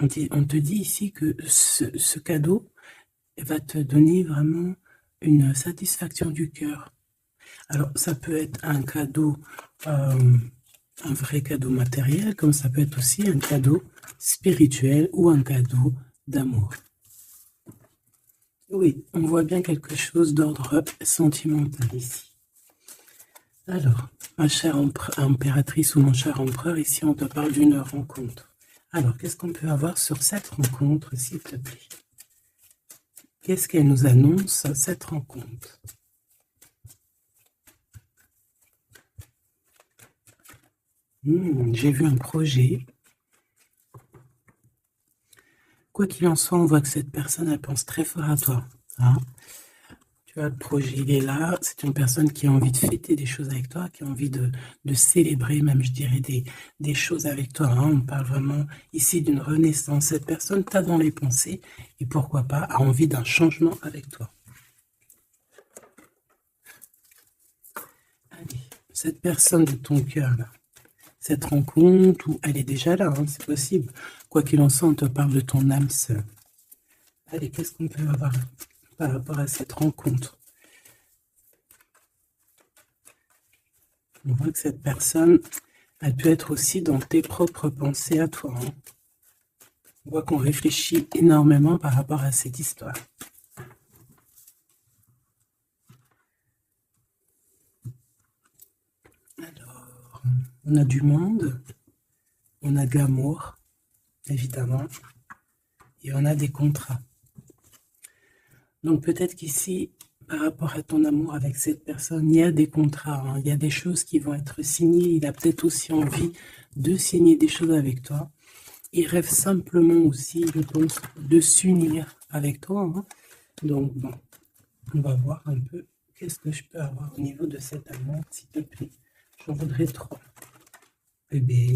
On te dit ici que ce cadeau va te donner vraiment une satisfaction du cœur. Alors, ça peut être un cadeau, un vrai cadeau matériel, comme ça peut être aussi un cadeau spirituel ou un cadeau d'amour. Oui, on voit bien quelque chose d'ordre sentimental ici. Alors, ma chère impératrice ou mon cher empereur, ici on te parle d'une rencontre. Alors, qu'est-ce qu'on peut avoir sur cette rencontre, s'il te plaît? Qu'est-ce qu'elle nous annonce, cette rencontre? J'ai vu un projet. Quoi qu'il en soit, on voit que cette personne, elle pense très fort à toi. Hein. Tu vois, le projet, il est là. C'est une personne qui a envie de fêter des choses avec toi, qui a envie de célébrer même, je dirais, des choses avec toi. Hein. On parle vraiment ici d'une renaissance. Cette personne t'a dans les pensées et pourquoi pas a envie d'un changement avec toi. Allez, cette personne de ton cœur, là, cette rencontre, où elle est déjà là, hein, c'est possible. Quoi qu'il en soit, on te parle de ton âme sœur. Allez, qu'est-ce qu'on peut avoir par rapport à cette rencontre? On voit que cette personne, elle peut être aussi dans tes propres pensées à toi. Hein. On voit qu'on réfléchit énormément par rapport à cette histoire. Alors, on a du monde, on a de l'amour, évidemment, et on a des contrats. Donc peut-être qu'ici, par rapport à ton amour avec cette personne, il y a des contrats, hein, il y a des choses qui vont être signées. Il a peut-être aussi envie de signer des choses avec toi. Il rêve simplement aussi, je pense, de s'unir avec toi. Hein. Donc bon, on va voir un peu qu'est-ce que je peux avoir au niveau de cet amour, s'il te plaît. J'en voudrais 3. Eh bien,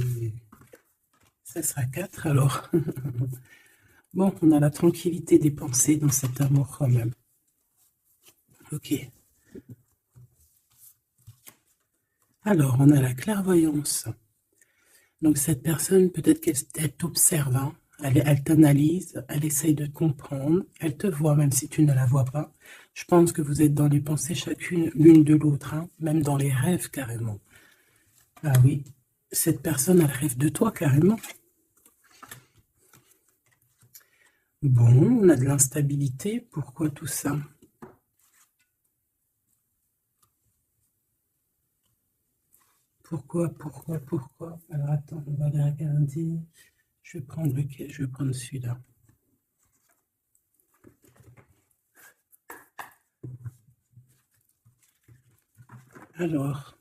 ça sera 4 alors. Bon, on a la tranquillité des pensées dans cet amour quand même. Ok. Alors, on a la clairvoyance. Donc cette personne, peut-être qu'elle t'observe, hein. Elle t'analyse, elle essaye de te comprendre, elle te voit même si tu ne la vois pas. Je pense que vous êtes dans les pensées chacune l'une de l'autre, hein, même dans les rêves carrément. Ah oui, cette personne, elle rêve de toi carrément. Bon, on a de l'instabilité, pourquoi tout ça? Pourquoi? Alors attends, on va aller regarder. Je vais prendre lequel? Je vais prendre celui-là. Alors,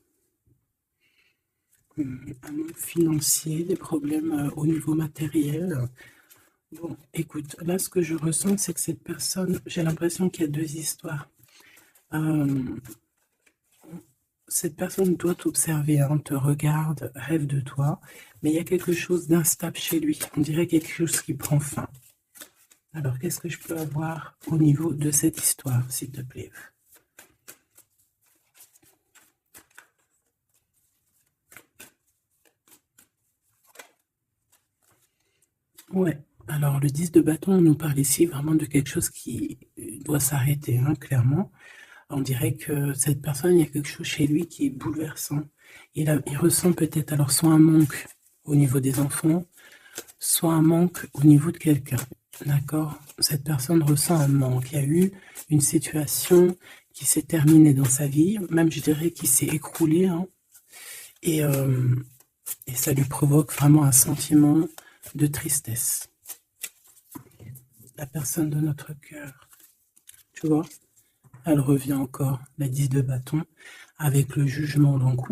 un manque financier, des problèmes au niveau matériel. Bon, écoute, là, ce que je ressens, c'est que cette personne, j'ai l'impression qu'il y a deux histoires. Euh, cette personne doit t'observer, hein, te regarde, rêve de toi, mais il y a quelque chose d'instable chez lui. On dirait quelque chose qui prend fin. Alors, qu'est-ce que je peux avoir au niveau de cette histoire, s'il te plaît? Ouais. Alors, le 10 de bâton, on nous parle ici vraiment de quelque chose qui doit s'arrêter, hein, clairement. On dirait que cette personne, il y a quelque chose chez lui qui est bouleversant. Il ressent peut-être alors soit un manque au niveau des enfants, soit un manque au niveau de quelqu'un. D'accord? Cette personne ressent un manque. Il y a eu une situation qui s'est terminée dans sa vie, même je dirais qui s'est écroulée, hein, et, euh, et ça lui provoque vraiment un sentiment de tristesse. La personne de notre cœur, tu vois? Elle revient encore, la 10 de bâton, avec le jugement. Donc,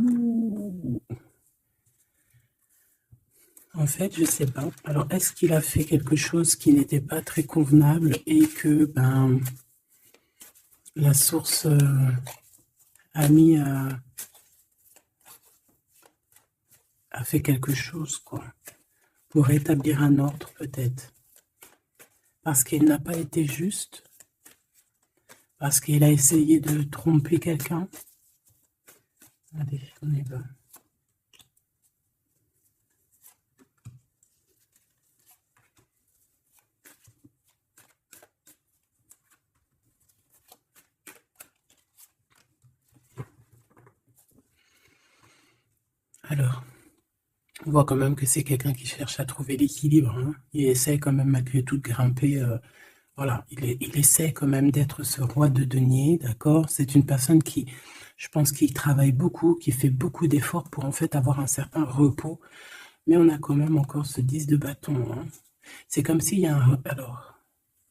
en fait, je sais pas. Alors, est-ce qu'il a fait quelque chose qui n'était pas très convenable et que la source a mis a fait quelque chose, quoi, pour rétablir un ordre, peut-être. Parce qu'il n'a pas été juste, parce qu'il a essayé de tromper quelqu'un. Allez, on y va. Alors, on voit quand même que c'est quelqu'un qui cherche à trouver l'équilibre, hein. Il essaie quand même malgré tout de grimper, voilà, il essaie quand même d'être ce roi de denier, d'accord? C'est une personne qui, je pense, qui travaille beaucoup, qui fait beaucoup d'efforts pour en fait avoir un certain repos, mais on a quand même encore ce 10 de bâton, hein. C'est comme s'il y a un... Alors,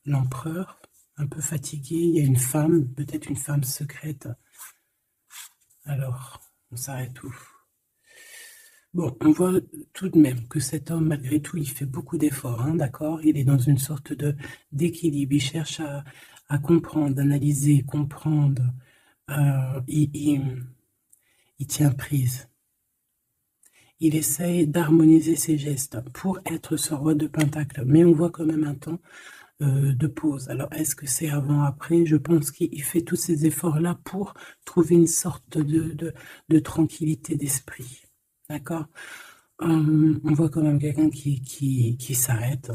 l'empereur, un peu fatigué, il y a une femme, peut-être une femme secrète. Alors, on s'arrête où? Bon, on voit tout de même que cet homme, malgré tout, il fait beaucoup d'efforts, hein, d'accord? Il est dans une sorte d'équilibre, il cherche à comprendre, analyser, comprendre. Il tient prise. Il essaye d'harmoniser ses gestes pour être ce roi de Pentacle, mais on voit quand même un temps de pause. Alors, est-ce que c'est avant, après? Je pense qu'il fait tous ces efforts-là pour trouver une sorte de tranquillité d'esprit. D'accord? On voit quand même quelqu'un qui s'arrête.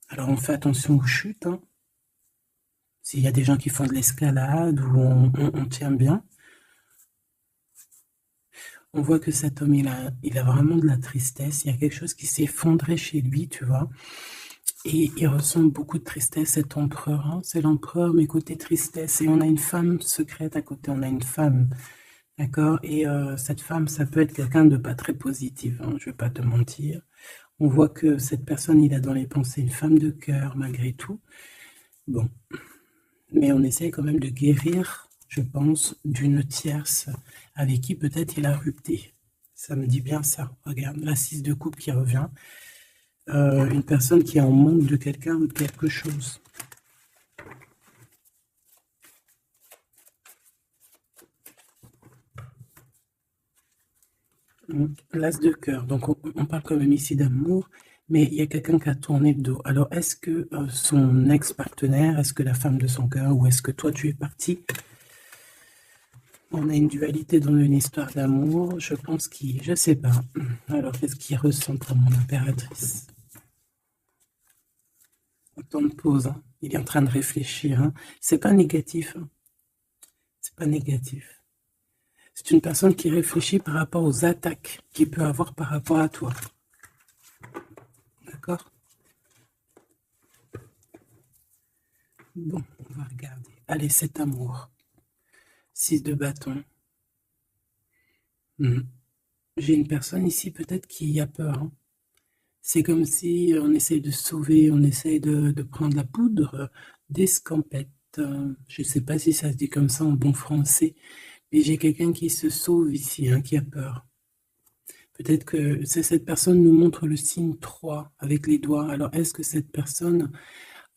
Alors, on fait attention aux chutes, hein. S'il y a des gens qui font de l'escalade ou on tient bien, on voit que cet homme, il a vraiment de la tristesse. Il y a quelque chose qui s'est effondré chez lui, tu vois. Et il ressent beaucoup de tristesse, cet empereur, hein. C'est l'empereur, mais côté tristesse. Et on a une femme secrète à côté, on a une femme, d'accord? Et cette femme, ça peut être quelqu'un de pas très positif, hein, je vais pas te mentir. On voit que cette personne, il a dans les pensées une femme de cœur, malgré tout. Bon, mais on essaie quand même de guérir, je pense, d'une tierce avec qui peut-être il a rupté. Ça me dit bien ça. Regarde, la 6 de coupe qui revient. Une personne qui est en manque de quelqu'un ou de quelque chose. L'as de cœur. Donc, on parle quand même ici d'amour, mais il y a quelqu'un qui a tourné le dos. Alors, est-ce que son ex-partenaire, est-ce que la femme de son cœur, ou est-ce que toi, tu es parti? On a une dualité dans une histoire d'amour. Je pense qu'il... Je sais pas. Alors, qu'est-ce qu'il ressent pour mon impératrice? Autant de pause, hein. Il est en train de réfléchir, hein. C'est pas négatif, hein. C'est pas négatif. C'est une personne qui réfléchit par rapport aux attaques qu'il peut avoir par rapport à toi. D'accord? Bon, on va regarder. Allez, cet amour. 6 de bâton. J'ai une personne ici peut-être qui a peur, hein. C'est comme si on essaye de sauver, on essaye de prendre la poudre d'escampette. Je ne sais pas si ça se dit comme ça en bon français, mais j'ai quelqu'un qui se sauve ici, hein, qui a peur. Peut-être que cette personne nous montre le signe 3 avec les doigts. Alors, est-ce que cette personne,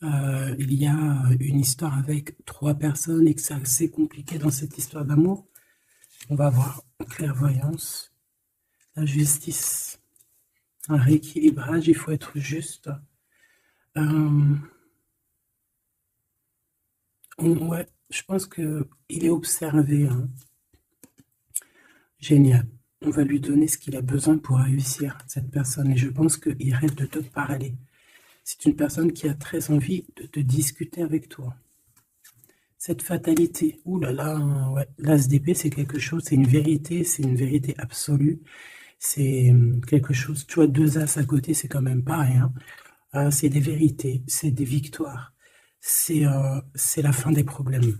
il y a une histoire avec 3 personnes et que c'est assez compliqué dans cette histoire d'amour? On va voir. Clairvoyance, la justice, un rééquilibrage, il faut être juste. Ouais, je pense qu'il est observé, hein. Génial. On va lui donner ce qu'il a besoin pour réussir, cette personne. Et je pense qu'il rêve de te parler. C'est une personne qui a très envie de discuter avec toi. Cette fatalité, ouh là là, ouais. L'as d'épée, c'est quelque chose, c'est une vérité absolue. C'est quelque chose, tu vois, 2 as à côté, c'est quand même pas rien. C'est des vérités, c'est des victoires. C'est la fin des problèmes.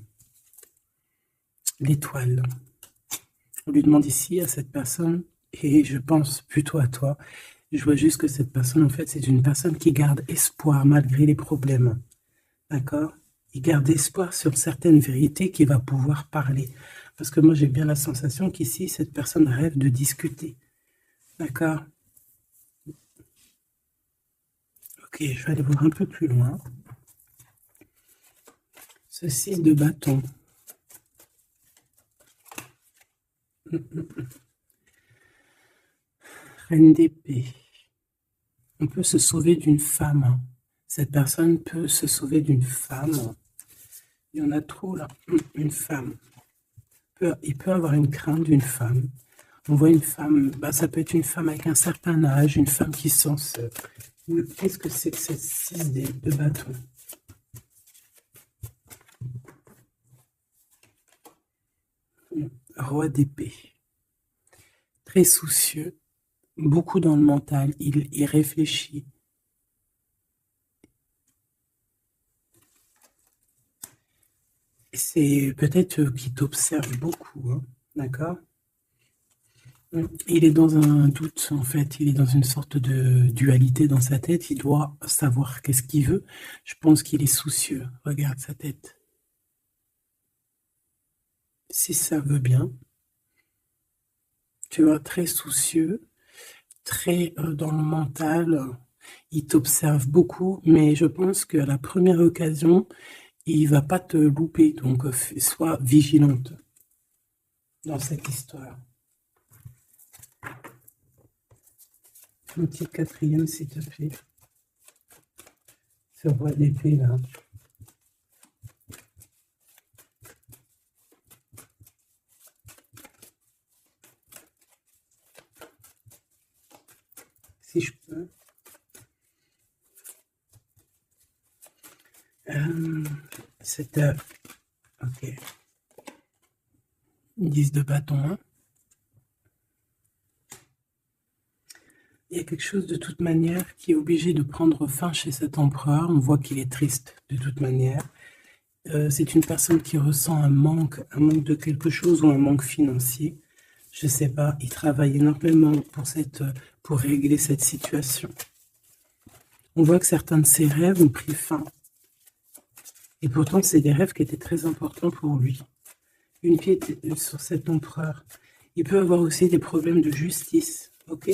L'étoile. On lui demande ici à cette personne, et je pense plutôt à toi, je vois juste que cette personne, en fait, c'est une personne qui garde espoir malgré les problèmes. D'accord? Il garde espoir sur certaines vérités qu'il va pouvoir parler. Parce que moi, j'ai bien la sensation qu'ici, cette personne rêve de discuter. D'accord? Ok, je vais aller voir un peu plus loin. Ce 6 de bâton. Reine d'épée. On peut se sauver d'une femme. Cette personne peut se sauver d'une femme. Il y en a trop là. Une femme. Il peut avoir une crainte d'une femme. On voit une femme, bah, ça peut être une femme avec un certain âge, une femme qui sent seule. Qu'est-ce que c'est que cette 6 de bâton? Roi d'épée. très soucieux, beaucoup dans le mental, il réfléchit. C'est peut-être qu'il t'observe beaucoup, hein, d'accord? Il est dans un doute, en fait, il est dans une sorte de dualité dans sa tête, il doit savoir qu'est-ce qu'il veut. Je pense qu'il est soucieux, regarde sa tête. Si ça veut bien, tu vois, très soucieux, très dans le mental, il t'observe beaucoup, mais je pense qu'à la première occasion, il va pas te louper, donc sois vigilante dans cette histoire. Un petit quatrième, s'il te plaît. Ce roi d'épée, là. Si je peux. Ok. 10 de bâton. Hein. Il y a quelque chose de toute manière qui est obligé de prendre fin chez cet empereur. On voit qu'il est triste de toute manière. C'est une personne qui ressent un manque de quelque chose ou un manque financier. Je ne sais pas, il travaille énormément pour régler cette situation. On voit que certains de ses rêves ont pris fin. Et pourtant, c'est des rêves qui étaient très importants pour lui. Une pièce sur cet empereur. Il peut avoir aussi des problèmes de justice, ok?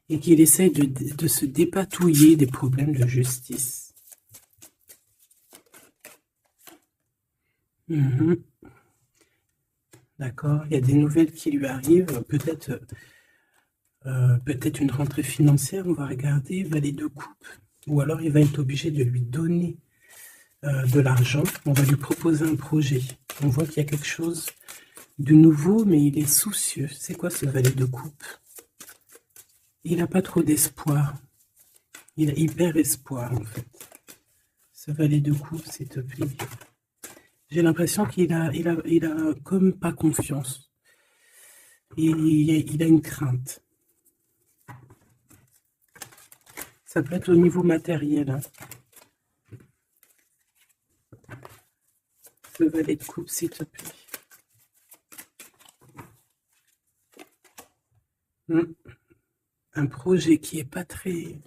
Et qu'il essaye de se dépatouiller des problèmes de justice. D'accord, il y a des nouvelles qui lui arrivent, peut-être une rentrée financière, on va regarder, valet de coupe, ou alors il va être obligé de lui donner de l'argent, on va lui proposer un projet. On voit qu'il y a quelque chose de nouveau, mais il est soucieux. C'est quoi ce valet de coupe? Il n'a pas trop d'espoir. Il a hyper espoir, en fait. Ce valet de coupe, s'il te plaît. J'ai l'impression qu'il a comme pas confiance. Il a une crainte. Ça peut être au niveau matériel. Hein. Le valet de coupe, s'il te plaît. Un projet qui est pas très...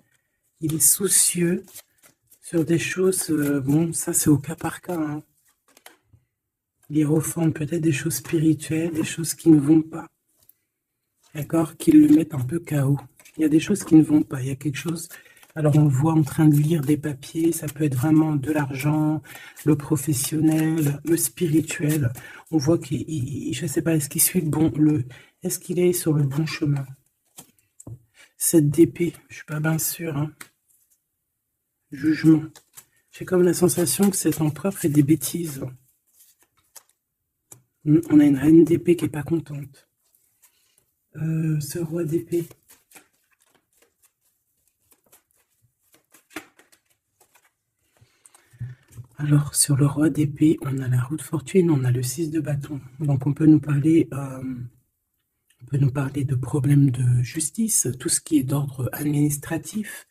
Il est soucieux sur des choses... bon, ça c'est au cas par cas. Hein. Il reforme peut-être des choses spirituelles, des choses qui ne vont pas. D'accord? Qui le mettent un peu KO. Il y a des choses qui ne vont pas. Il y a quelque chose... Alors on le voit en train de lire des papiers, ça peut être vraiment de l'argent, le professionnel, le spirituel. On voit qu'il, je ne sais pas, est-ce qu'il suit est-ce qu'il est sur le bon chemin? Cette d'épée, je suis pas bien sûr. Hein. Jugement. J'ai comme la sensation que cet empereur fait des bêtises. On a une reine d'épée qui est pas contente. Ce roi d'épée. Alors, sur le roi d'épée, on a la roue de fortune, on a le 6 de bâton. Donc, on peut nous parler de problèmes de justice, tout ce qui est d'ordre administratif,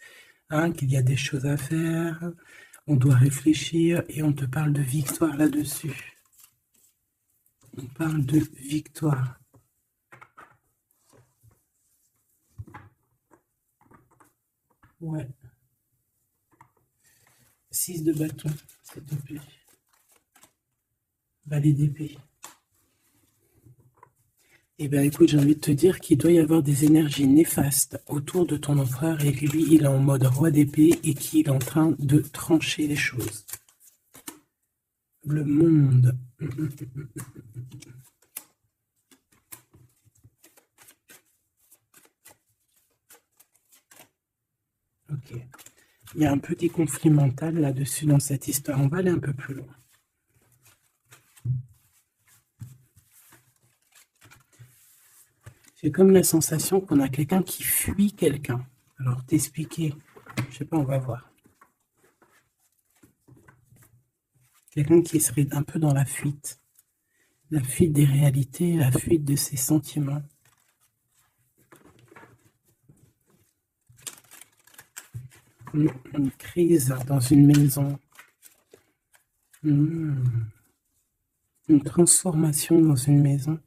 hein, qu'il y a des choses à faire, on doit réfléchir, et on te parle de victoire là-dessus. On parle de victoire. Ouais. 6 de bâton, s'il te plaît. Valet d'épée. Eh bien, écoute, j'ai envie de te dire qu'il doit y avoir des énergies néfastes autour de ton empereur et que lui, il est en mode roi d'épée et qu'il est en train de trancher les choses. Le monde. Ok. Il y a un petit conflit mental là-dessus dans cette histoire. On va aller un peu plus loin. J'ai comme la sensation qu'on a quelqu'un qui fuit quelqu'un. Alors, t'expliquer, je sais pas, on va voir. Quelqu'un qui serait un peu dans la fuite. La fuite des réalités, la fuite de ses sentiments. Une crise dans une maison. Une transformation dans une maison.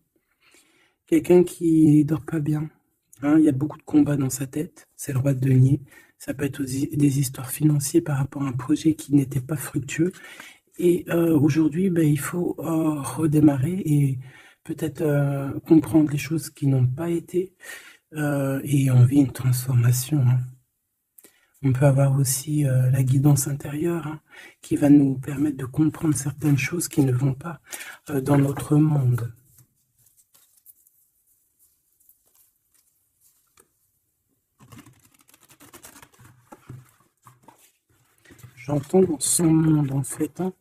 Quelqu'un qui dort pas bien. Hein, il y a beaucoup de combats dans sa tête. C'est le roi de denier. Ça peut être aussi des histoires financières par rapport à un projet qui n'était pas fructueux. Et aujourd'hui, ben, il faut redémarrer et peut-être comprendre les choses qui n'ont pas été. Et on vit une transformation. Hein. On peut avoir aussi la guidance intérieure hein, qui va nous permettre de comprendre certaines choses qui ne vont pas dans notre monde. J'entends dans son monde en fait. Hein.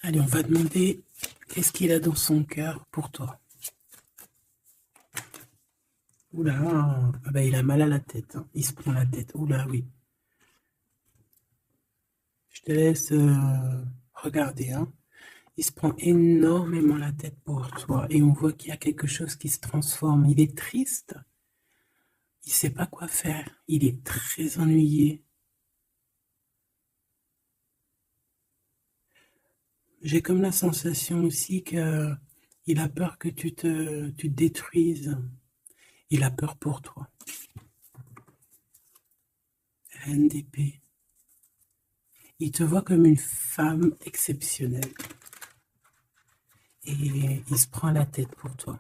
Allez, on va demander qu'est-ce qu'il a dans son cœur pour toi. Oula, ah bah, il a mal à la tête. Hein. Il se prend la tête. Oula, oui. Je te laisse regarder. Hein. Il se prend énormément la tête pour toi. Et on voit qu'il y a quelque chose qui se transforme. Il est triste. Il ne sait pas quoi faire. Il est très ennuyé. J'ai comme la sensation aussi que il a peur que tu te détruises. Il a peur pour toi. Reine d'épée. Il te voit comme une femme exceptionnelle. Et il se prend la tête pour toi.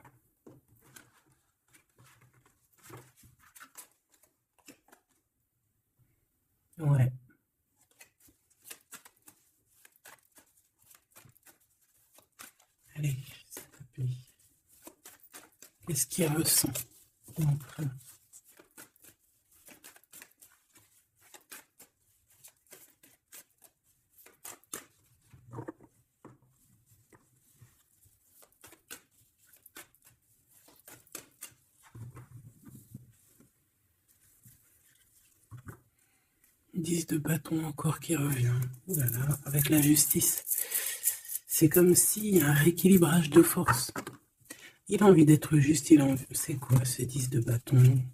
Ouais. Allez, s'il te plaît. Qu'est-ce qu'il ressent? Montre. 10 de bâton encore qui revient. Voilà, avec la justice. C'est comme s'il y a un rééquilibrage de force. Il a envie d'être juste, il a envie... C'est quoi ce 10 de bâton?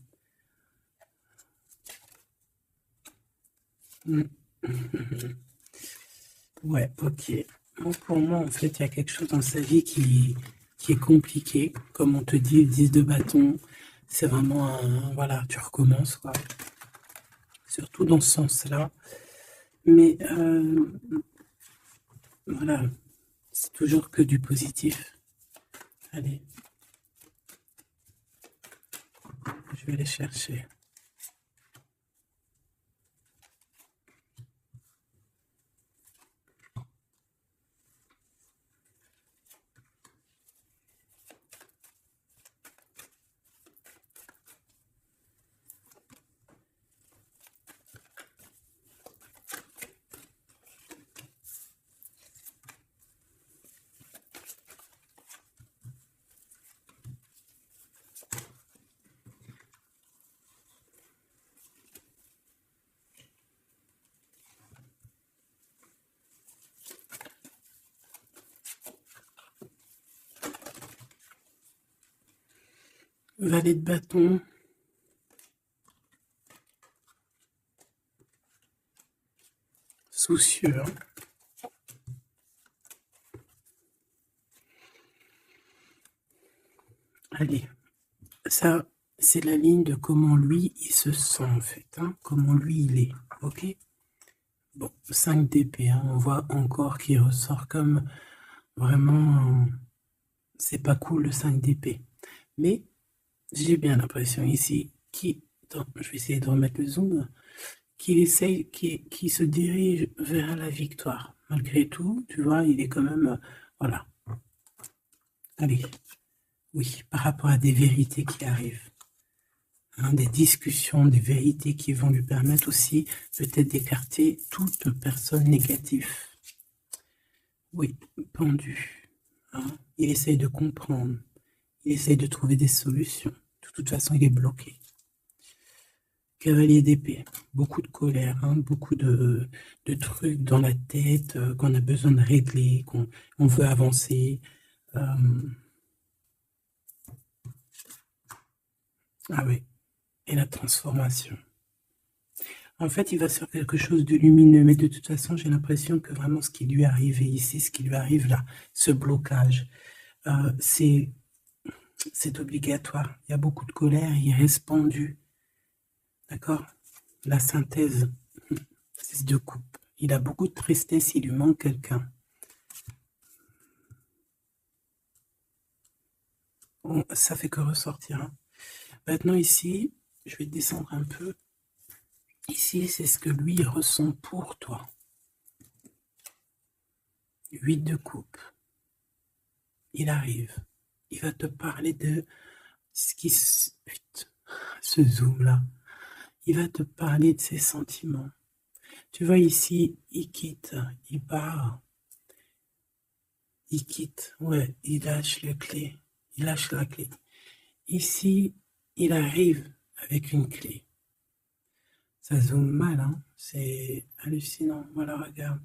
Ouais, ok. Bon, pour moi, en fait, il y a quelque chose dans sa vie qui est compliqué. Comme on te dit, le 10 de bâton, c'est vraiment un... Voilà, tu recommences, quoi. Surtout dans ce sens-là. Mais, voilà, c'est toujours que du positif. Allez. Je vais les chercher. Valet de bâton. Soucieux. Hein. Allez. Ça, c'est la ligne de comment lui, il se sent, en fait. Hein, comment lui, il est. Ok? Bon, 5 d'épée, hein, on voit encore qu'il ressort comme vraiment, c'est pas cool le 5 d'épée. Mais j'ai bien l'impression ici attends, je vais essayer de remettre le zoom, qu'il essaye, qu'il se dirige vers la victoire. Malgré tout, tu vois, il est quand même, voilà. Allez, oui, par rapport à des vérités qui arrivent. Hein, des discussions, des vérités qui vont lui permettre aussi peut-être d'écarter toute personne négative. Oui, pendu. Hein, il essaye de comprendre. Il essaye de trouver des solutions. De toute façon, il est bloqué. Cavalier d'épée, beaucoup de colère, hein, beaucoup de trucs dans la tête qu'on a besoin de régler, qu'on veut avancer. Ah oui, et la transformation. En fait, il va sur quelque chose de lumineux, mais de toute façon, j'ai l'impression que vraiment ce qui lui est arrivé ici, ce qui lui arrive là, ce blocage, c'est obligatoire. Il y a beaucoup de colère, il reste pendu. D'accord? La synthèse, 6 de coupe. Il a beaucoup de tristesse, il lui manque quelqu'un. Bon, ça fait que ressortir. Hein. Maintenant ici, je vais descendre un peu. Ici, c'est ce que lui ressent pour toi. 8 de coupe. Il arrive. Il va te parler de ce qui se zoom là. Il va te parler de ses sentiments. Tu vois ici, il quitte, il part. Il quitte, ouais, il lâche les clés. Il lâche la clé. Ici, il arrive avec une clé. Ça zoome mal, hein. C'est hallucinant. Voilà, regarde.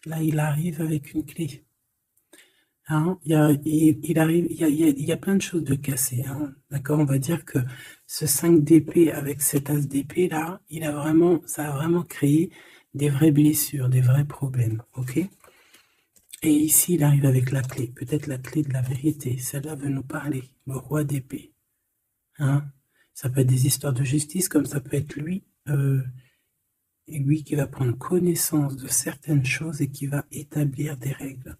Là, il arrive avec une clé. Hein, il arrive, il y a plein de choses de cassées. Hein, d'accord, on va dire que ce 5 d'épée avec cet as d'épée là, ça a vraiment créé des vraies blessures, des vrais problèmes. Ok. Et ici, il arrive avec la clé, peut-être la clé de la vérité. Celle-là veut nous parler, le roi d'épée. Hein, ça peut être des histoires de justice, comme ça peut être lui. Et lui qui va prendre connaissance de certaines choses et qui va établir des règles.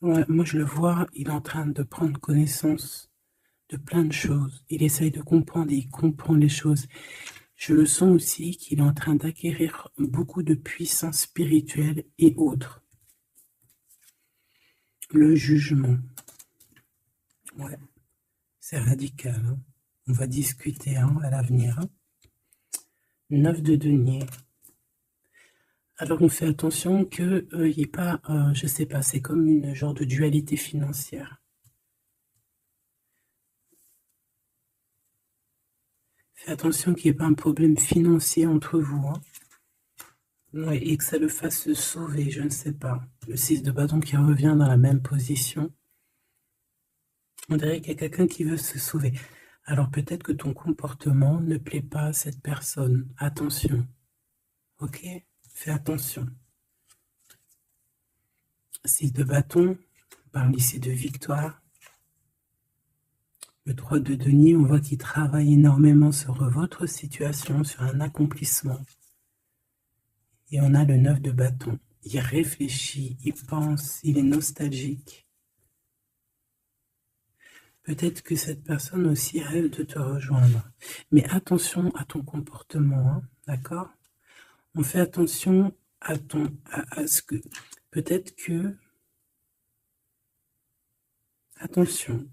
Ouais, moi je le vois, il est en train de prendre connaissance de plein de choses. Il essaye de comprendre et il comprend les choses. Je le sens aussi qu'il est en train d'acquérir beaucoup de puissance spirituelle et autres. Le jugement. Ouais, c'est radical. Hein. On va discuter hein, à l'avenir. Hein. 9 de denier. Alors on fait attention qu'il n'y ait pas, je sais pas, c'est comme une genre de dualité financière. Fais attention qu'il n'y ait pas un problème financier entre vous. Hein. Ouais, et que ça le fasse se sauver, je ne sais pas. Le 6 de bâton qui revient dans la même position. On dirait qu'il y a quelqu'un qui veut se sauver. Alors peut-être que ton comportement ne plaît pas à cette personne. Attention. Ok? Fais attention. 6 de bâton, on parle ici de victoire. Le 3 de denier, on voit qu'il travaille énormément sur votre situation, sur un accomplissement. Et on a le 9 de bâton. Il réfléchit, il pense, il est nostalgique. Peut-être que cette personne aussi rêve de te rejoindre. Mais attention à ton comportement, hein, d'accord? On fait attention à ce que... Peut-être que... Attention.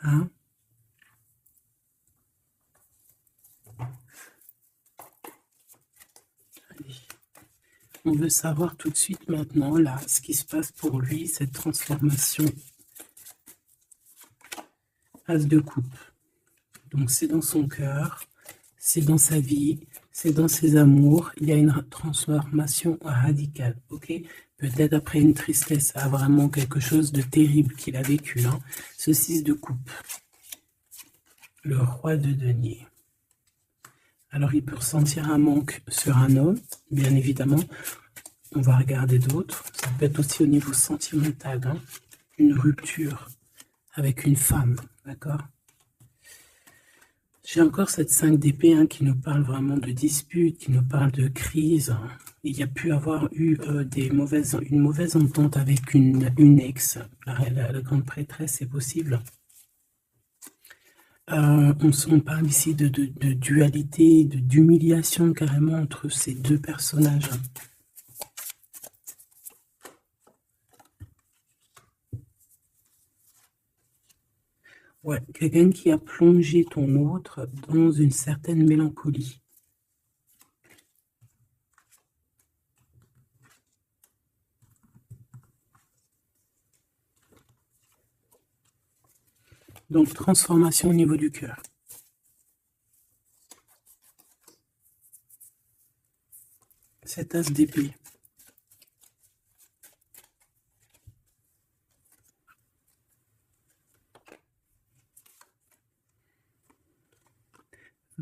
Hein? Allez. On veut savoir tout de suite maintenant, là, ce qui se passe pour lui, cette transformation. As de coupe. Donc c'est dans son cœur, c'est dans sa vie, c'est dans ses amours. Il y a une transformation radicale, ok? Peut-être après une tristesse, à vraiment quelque chose de terrible qu'il a vécu. Hein. Ce 6 de coupe. Le roi de denier. Alors il peut ressentir un manque sur un homme, bien évidemment. On va regarder d'autres. Ça peut être aussi au niveau sentimental. Hein. Une rupture avec une femme, d'accord? J'ai encore cette 5 d'épée hein, qui nous parle vraiment de dispute, qui nous parle de crise. Il y a pu avoir eu une mauvaise entente avec une ex. La grande prêtresse, c'est possible. On parle ici de dualité, d'humiliation carrément entre ces deux personnages. Ouais, quelqu'un qui a plongé ton autre dans une certaine mélancolie. Donc, transformation au niveau du cœur. Cet as d'épée.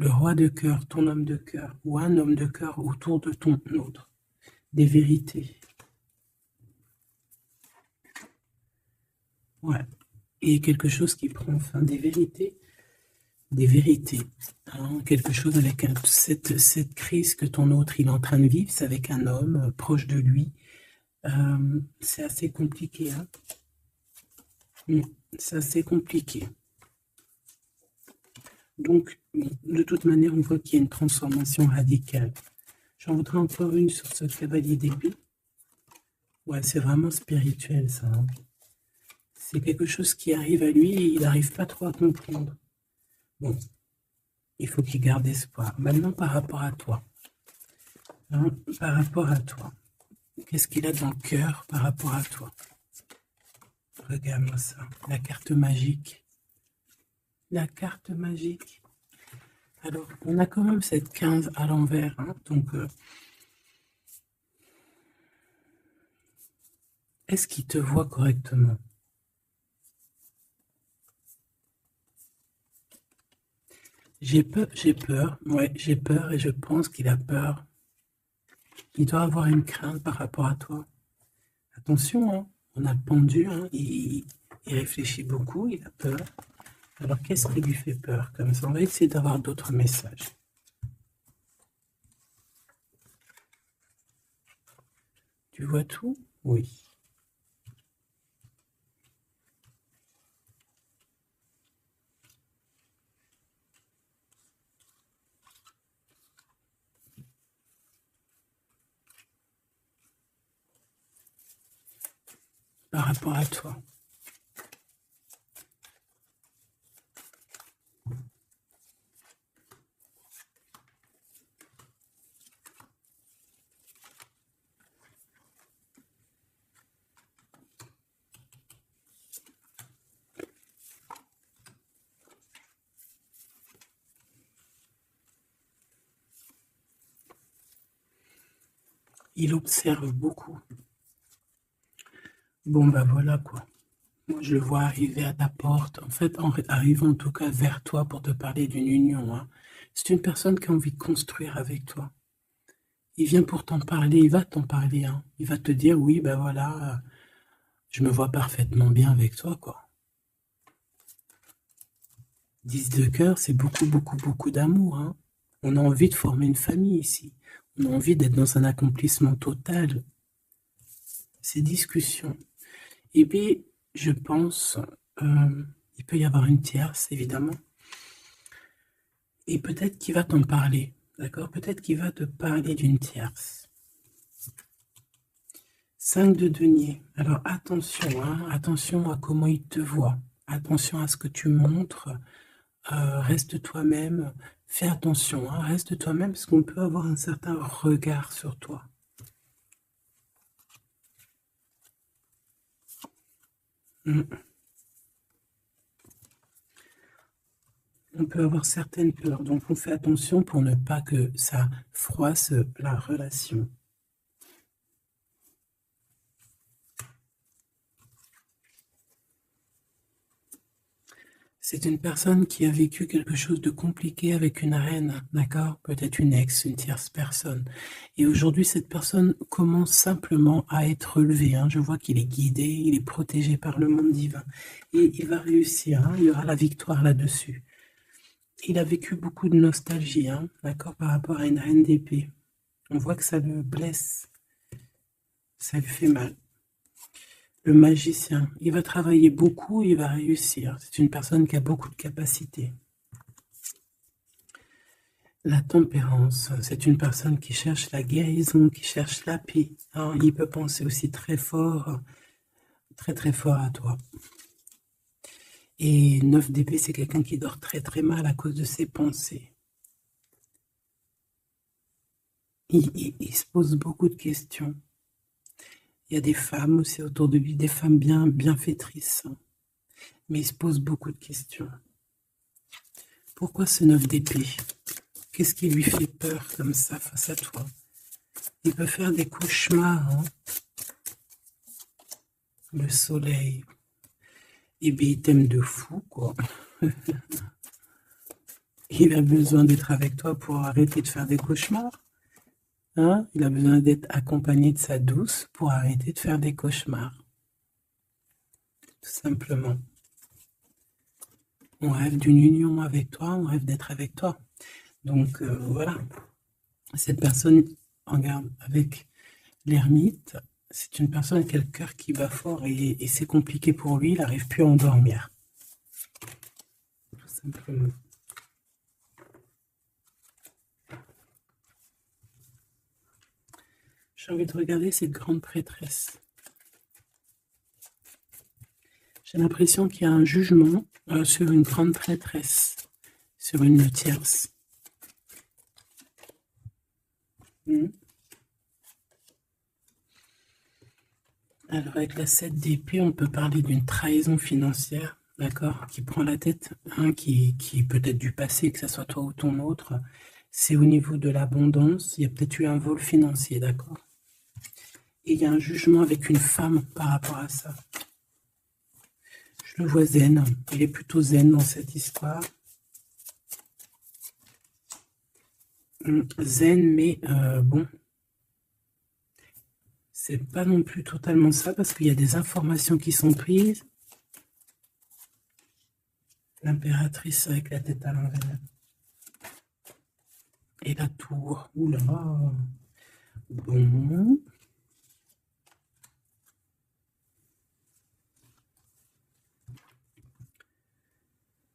Le roi de cœur, ton homme de cœur, ou un homme de cœur autour de ton autre. Des vérités. Ouais. Et quelque chose qui prend fin, des vérités. Des vérités. Hein, quelque chose avec cette crise que ton autre il est en train de vivre, c'est avec un homme proche de lui. C'est assez compliqué. Hein. C'est assez compliqué. Donc, de toute manière, on voit qu'il y a une transformation radicale. J'en voudrais encore une sur ce cavalier d'épée. Ouais, c'est vraiment spirituel, ça. Hein. C'est quelque chose qui arrive à lui et il n'arrive pas trop à comprendre. Bon, il faut qu'il garde espoir. Maintenant, par rapport à toi. Hein, par rapport à toi. Qu'est-ce qu'il a dans le cœur par rapport à toi? Regarde-moi ça. La carte magique. La carte magique. Alors, on a quand même cette 15 à l'envers. Hein, donc, est-ce qu'il te voit correctement? J'ai peur, ouais, j'ai peur et je pense qu'il a peur. Il doit avoir une crainte par rapport à toi. Attention, hein, on a le pendu, hein, il réfléchit beaucoup, il a peur. Alors, qu'est-ce qui lui fait peur comme ça? On va essayer d'avoir d'autres messages. Tu vois tout? Oui. Par rapport à toi. Il observe beaucoup. Bon, bah voilà quoi. Moi, je le vois arriver à ta porte. En fait, arrivant en tout cas vers toi pour te parler d'une union. Hein. C'est une personne qui a envie de construire avec toi. Il vient pour t'en parler, il va t'en parler. Hein. Il va te dire, oui, ben voilà, je me vois parfaitement bien avec toi, quoi. 10 de cœur, c'est beaucoup, beaucoup, beaucoup d'amour. Hein. On a envie de former une famille ici. On a envie d'être dans un accomplissement total. Ces discussions. Et puis, je pense, il peut y avoir une tierce, évidemment. Et peut-être qu'il va t'en parler, d'accord? Peut-être qu'il va te parler d'une tierce. 5 de denier. Alors, attention, hein, attention à comment il te voit. Attention à ce que tu montres. Reste toi-même. Fais attention, hein, reste toi-même, parce qu'on peut avoir un certain regard sur toi. On peut avoir certaines peurs, donc on fait attention pour ne pas que ça froisse la relation. C'est une personne qui a vécu quelque chose de compliqué avec une reine, d'accord? Peut-être une ex, une tierce personne. Et aujourd'hui, cette personne commence simplement à être relevée. Hein. Je vois qu'il est guidé, il est protégé par le monde divin. Et il va réussir, hein. Il y aura la victoire là-dessus. il a vécu beaucoup de nostalgie, hein, d'accord, par rapport à une reine d'épée. On voit que ça le blesse, ça lui fait mal. Le magicien, il va travailler beaucoup, il va réussir. C'est une personne qui a beaucoup de capacités. La tempérance, c'est une personne qui cherche la guérison, qui cherche la paix. Hein. Il peut penser aussi très fort, très très fort à toi. Et 9 d'épée, c'est quelqu'un qui dort très très mal à cause de ses pensées. Il se pose beaucoup de questions. Il y a des femmes aussi autour de lui, des femmes bienfaitrices. Mais il se pose beaucoup de questions. Pourquoi ce 9 d'épée? Qu'est-ce qui lui fait peur comme ça face à toi? Il peut faire des cauchemars. Hein. Le soleil. Eh bien, il t'aime de fou, quoi. Il a besoin d'être avec toi pour arrêter de faire des cauchemars. Hein? Il a besoin d'être accompagné de sa douce pour arrêter de faire des cauchemars. Tout simplement. On rêve d'une union avec toi, on rêve d'être avec toi. Donc, voilà. Cette personne, regarde, avec l'ermite, c'est une personne qui a le cœur qui bat fort et c'est compliqué pour lui, il n'arrive plus à endormir. Tout simplement. J'ai envie de regarder cette grande prêtresse. J'ai l'impression qu'il y a un jugement sur une grande prêtresse, sur une tierce. Alors avec la 7 d'épée, on peut parler d'une trahison financière, d'accord, qui prend la tête, hein, qui est peut-être du passé, que ce soit toi ou ton autre. C'est au niveau de l'abondance, il y a peut-être eu un vol financier, d'accord. Et il y a un jugement avec une femme par rapport à ça. Je le vois zen, il est plutôt zen dans cette histoire. Zen, mais bon, c'est pas non plus totalement ça, parce qu'il y a des informations qui sont prises. L'impératrice avec la tête à l'envers. Et la tour, oula, bon.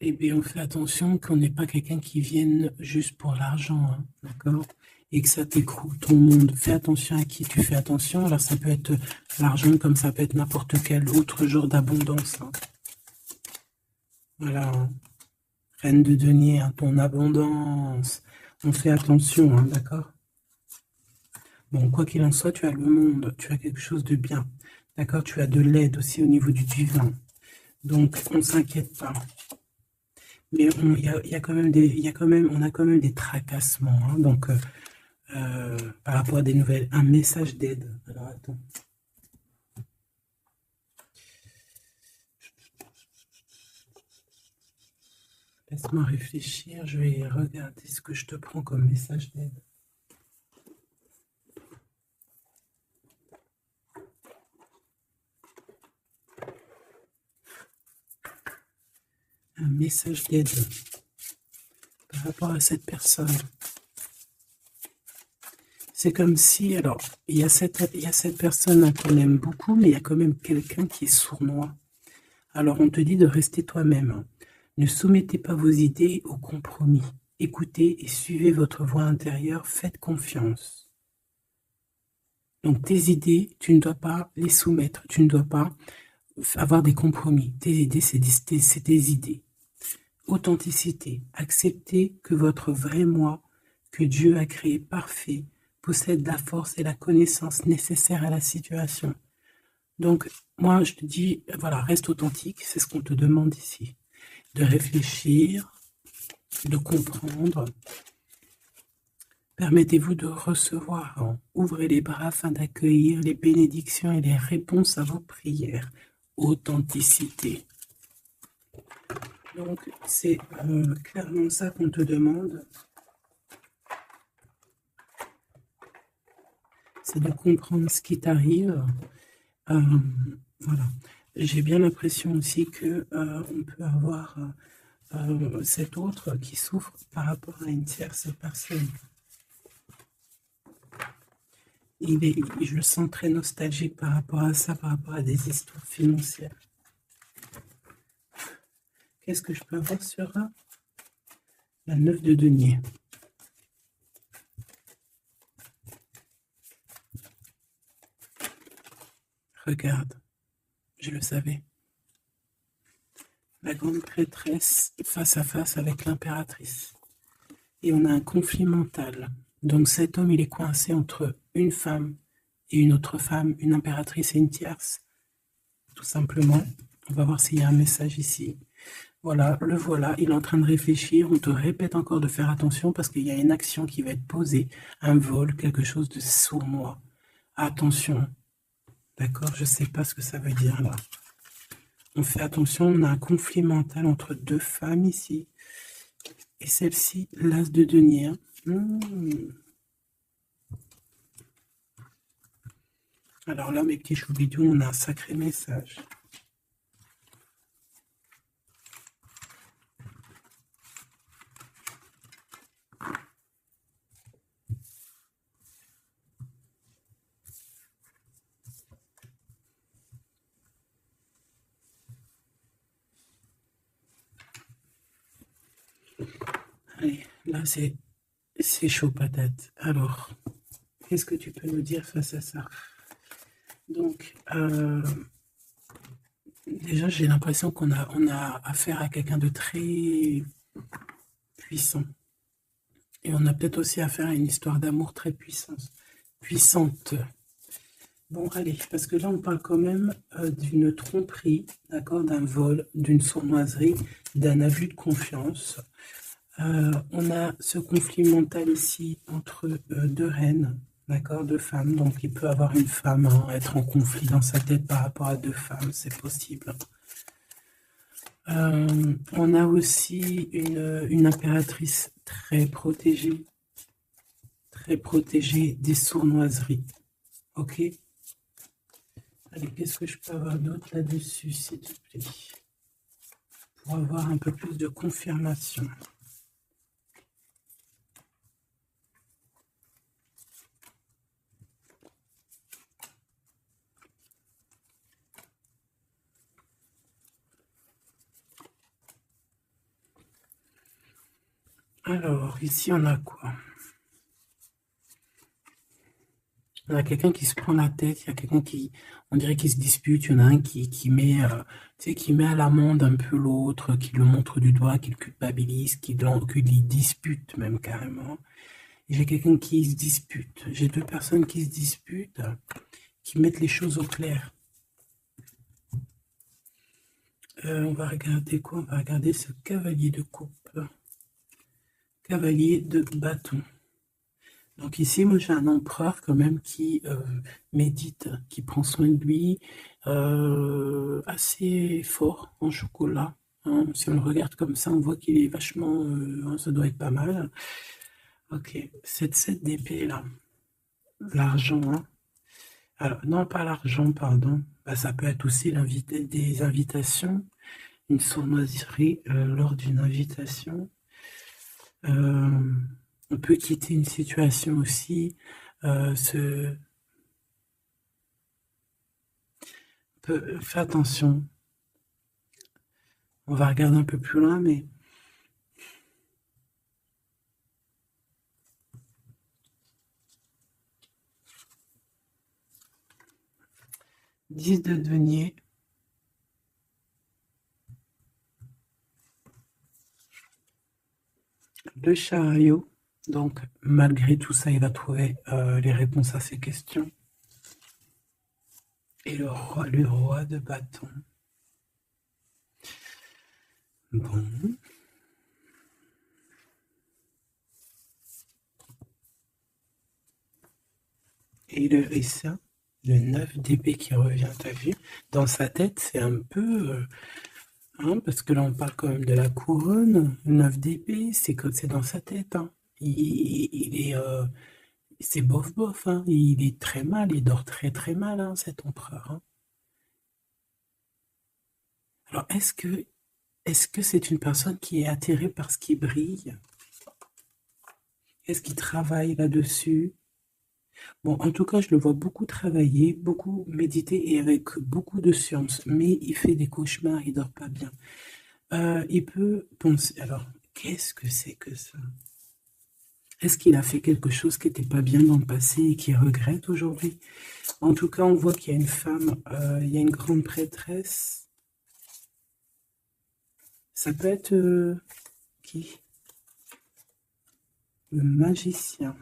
Eh bien, on fait attention qu'on n'ait pas quelqu'un qui vienne juste pour l'argent, hein, d'accord? Et que ça t'écroule ton monde. Fais attention à qui tu fais attention. Alors, ça peut être l'argent comme ça peut être n'importe quel autre genre d'abondance. Hein. Voilà. Hein. Reine de denier, hein, ton abondance. On fait attention, hein, d'accord? Bon, quoi qu'il en soit, tu as le monde. Tu as quelque chose de bien. D'accord? Tu as de l'aide aussi au niveau du divin. Donc, on ne s'inquiète pas. Mais on a quand même des tracassements. Hein, donc, par rapport à des nouvelles, un message d'aide. Alors, attends. Laisse-moi réfléchir. Je vais regarder ce que je te prends comme message d'aide. Un message d'aide par rapport à cette personne. C'est comme si, alors, il y a cette personne qu'on aime beaucoup, mais il y a quand même quelqu'un qui est sournois. Alors, on te dit de rester toi-même. Ne soumettez pas vos idées au compromis. Écoutez et suivez votre voix intérieure, faites confiance. Donc, tes idées, tu ne dois pas les soumettre, tu ne dois pas avoir des compromis. Tes idées, c'est tes idées. Authenticité. Acceptez que votre vrai moi, que Dieu a créé parfait, possède la force et la connaissance nécessaires à la situation. Donc, moi, je te dis, voilà, reste authentique, c'est ce qu'on te demande ici. De réfléchir, de comprendre. Permettez-vous de recevoir. Ouvrez les bras afin d'accueillir les bénédictions et les réponses à vos prières. Authenticité. Donc, c'est clairement ça qu'on te demande. C'est de comprendre ce qui t'arrive. Voilà. J'ai bien l'impression aussi que on peut avoir cet autre qui souffre par rapport à une tierce personne. Je le sens très nostalgique par rapport à ça, par rapport à des histoires financières. Qu'est-ce que je peux avoir sur la 9 de denier? Regarde, je le savais. La grande prêtresse face à face avec l'impératrice. Et on a un conflit mental. Donc cet homme, il est coincé entre une femme et une autre femme, une impératrice et une tierce. Tout simplement. On va voir s'il y a un message ici. Voilà, le voilà, il est en train de réfléchir. On te répète encore de faire attention parce qu'il y a une action qui va être posée, un vol, quelque chose de sournois. Attention. D'accord, je ne sais pas ce que ça veut dire là. On fait attention, on a un conflit mental entre deux femmes ici. Et celle-ci, l'as de denier. Alors là, mes petits choubidous, on a un sacré message. Allez, là, c'est chaud patate. Alors, qu'est-ce que tu peux nous dire face à ça? Donc, déjà, j'ai l'impression qu'on a affaire à quelqu'un de très puissant. Et on a peut-être aussi affaire à une histoire d'amour très puissante. Bon, allez, parce que là, on parle quand même d'une tromperie, d'accord, d'un vol, d'une sournoiserie, d'un abus de confiance. On a ce conflit mental ici entre deux reines, d'accord, deux femmes. Donc, il peut avoir une femme, être en conflit dans sa tête par rapport à deux femmes, c'est possible. On a aussi une impératrice très protégée des sournoiseries. Ok? Allez, qu'est-ce que je peux avoir d'autre là-dessus, s'il te plaît? Pour avoir un peu plus de confirmation. Alors, ici, on a quoi? On a quelqu'un qui se prend la tête, il y a quelqu'un qui, on dirait qu'il se dispute, il y en a un qui met, qui met à l'amende un peu l'autre, qui le montre du doigt, qui le culpabilise, qui le dispute même carrément. Et j'ai quelqu'un qui se dispute. J'ai deux personnes qui se disputent, qui mettent les choses au clair. On va regarder quoi? On va regarder ce cavalier de coupe. Cavalier de bâton. Donc ici, moi j'ai un empereur quand même qui médite, qui prend soin de lui, assez fort en chocolat. Hein. Si on le regarde comme ça, on voit qu'il est vachement... ça doit être pas mal. Ok, cette 7 d'épée là, l'argent. Hein. Alors, non, pas l'argent, pardon. Bah, ça peut être aussi des invitations, une sournoiserie lors d'une invitation. On peut quitter une situation aussi, fais attention. On va regarder un peu plus loin, mais Dix de denier. Le chariot. Donc, malgré tout ça, il va trouver les réponses à ses questions. Et le roi de bâton. Bon. Et le ça, le 9 d'épée qui revient, t'as vu? Dans sa tête, c'est un peu... hein, parce que là, on parle quand même de la couronne. Le 9 d'épée, c'est dans sa tête. Hein. Il est... c'est bof, hein. Il est très mal, il dort très très mal, hein, cet empereur. Hein. Alors, est-ce que Est-ce que c'est une personne qui est attirée par ce qui brille? Est-ce qu'il travaille là-dessus? Bon, en tout cas, je le vois beaucoup travailler, beaucoup méditer et avec beaucoup de science. Mais il fait des cauchemars, il dort pas bien. Il peut penser... Alors, qu'est-ce que c'est que ça? Est-ce qu'il a fait quelque chose qui n'était pas bien dans le passé et qu'il regrette aujourd'hui? En tout cas, on voit qu'il y a une femme, il y a une grande prêtresse. Ça peut être qui? Le magicien.